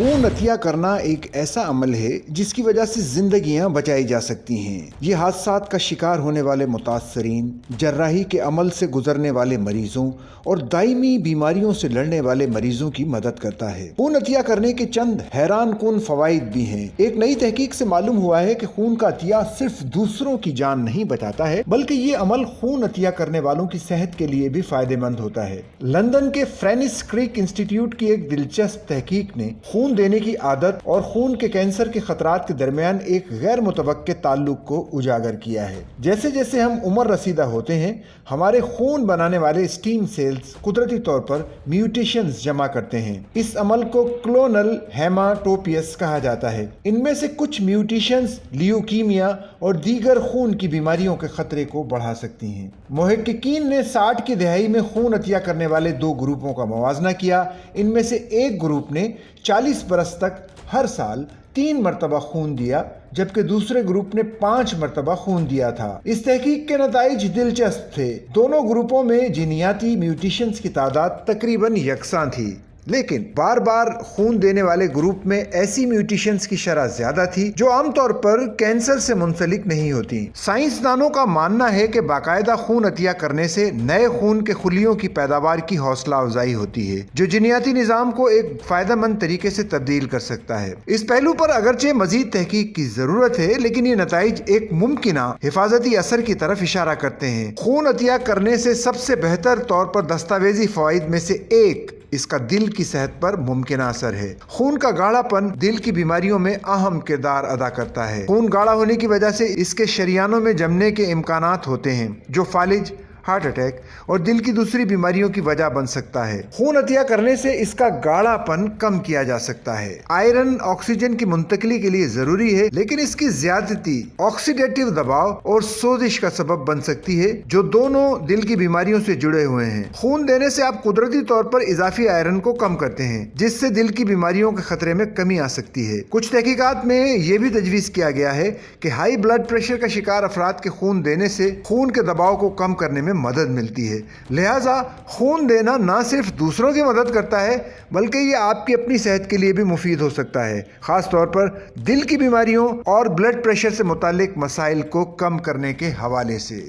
خون عطیہ کرنا ایک ایسا عمل ہے جس کی وجہ سے زندگیاں بچائی جا سکتی ہیں۔ یہ حادثات کا شکار ہونے والے متاثرین، جراحی کے عمل سے گزرنے والے مریضوں اور دائمی بیماریوں سے لڑنے والے مریضوں کی مدد کرتا ہے۔ خون عطیہ کرنے کے چند حیران کن فوائد بھی ہیں۔ ایک نئی تحقیق سے معلوم ہوا ہے کہ خون کا عطیہ صرف دوسروں کی جان نہیں بچاتا ہے، بلکہ یہ عمل خون عطیہ کرنے والوں کی صحت کے لیے بھی فائدہ مند ہوتا ہے۔ لندن کے فرینسس کریک انسٹی ٹیوٹ کی ایک دلچسپ تحقیق نے خون دینے کی عادت اور خون کے کینسر کے خطرات کے درمیان ایک غیر متوقع تعلق کو اجاگر کیا ہے۔ جیسے جیسے ہم عمر رسیدہ ہوتے ہیں، ہمارے خون بنانے والے اسٹیم سیلز قدرتی طور پر میوٹیشنز جمع کرتے ہیں۔ اس عمل کو کلونل ہیماٹوپیس کہا جاتا ہے۔ ان میں سے کچھ میوٹیشنز لیوکیمیا اور دیگر خون کی بیماریوں کے خطرے کو بڑھا سکتی ہیں۔ محققین نے 60 کی دہائی میں خون عطیہ کرنے والے دو گروپوں کا موازنہ کیا۔ ان میں سے ایک گروپ نے 40 برس تک ہر سال 3 مرتبہ خون دیا، جبکہ دوسرے گروپ نے 5 مرتبہ خون دیا تھا۔ اس تحقیق کے نتائج دلچسپ تھے۔ دونوں گروپوں میں جینیاتی میوٹیشنز کی تعداد تقریباً یکساں تھی، لیکن بار بار خون دینے والے گروپ میں ایسی میوٹیشنز کی شرح زیادہ تھی جو عام طور پر کینسر سے منسلک نہیں ہوتی۔ سائنسدانوں کا ماننا ہے کہ باقاعدہ خون عطیہ کرنے سے نئے خون کے خلیوں کی پیداوار کی حوصلہ افزائی ہوتی ہے، جو جینیاتی نظام کو ایک فائدہ مند طریقے سے تبدیل کر سکتا ہے۔ اس پہلو پر اگرچہ مزید تحقیق کی ضرورت ہے، لیکن یہ نتائج ایک ممکنہ حفاظتی اثر کی طرف اشارہ کرتے ہیں۔ خون عطیہ کرنے سے سب سے بہتر طور پر دستاویزی فوائد میں سے ایک اس کا دل کی صحت پر ممکنہ اثر ہے۔ خون کا گاڑھا پن دل کی بیماریوں میں اہم کردار ادا کرتا ہے۔ خون گاڑھا ہونے کی وجہ سے اس کے شریانوں میں جمنے کے امکانات ہوتے ہیں، جو فالج، ہارٹ اٹیک اور دل کی دوسری بیماریوں کی وجہ بن سکتا ہے۔ خون عطیہ کرنے سے اس کا گاڑھا پن کم کیا جا سکتا ہے۔ آئرن آکسیجن کی منتقلی کے لیے ضروری ہے، لیکن اس کی زیادتی آکسیڈیٹیو دباؤ اور سوزش کا سبب بن سکتی ہے، جو دونوں دل کی بیماریوں سے جڑے ہوئے ہیں۔ خون دینے سے آپ قدرتی طور پر اضافی آئرن کو کم کرتے ہیں، جس سے دل کی بیماریوں کے خطرے میں کمی آ سکتی ہے۔ کچھ تحقیقات میں یہ بھی تجویز کیا گیا ہے کہ ہائی بلڈ پریشر کا شکار افراد کے خون دینے سے خون کے دباؤ کو کم کرنے میں مدد ملتی ہے۔ لہٰذا خون دینا نہ صرف دوسروں کی مدد کرتا ہے، بلکہ یہ آپ کی اپنی صحت کے لیے بھی مفید ہو سکتا ہے، خاص طور پر دل کی بیماریوں اور بلڈ پریشر سے متعلق مسائل کو کم کرنے کے حوالے سے۔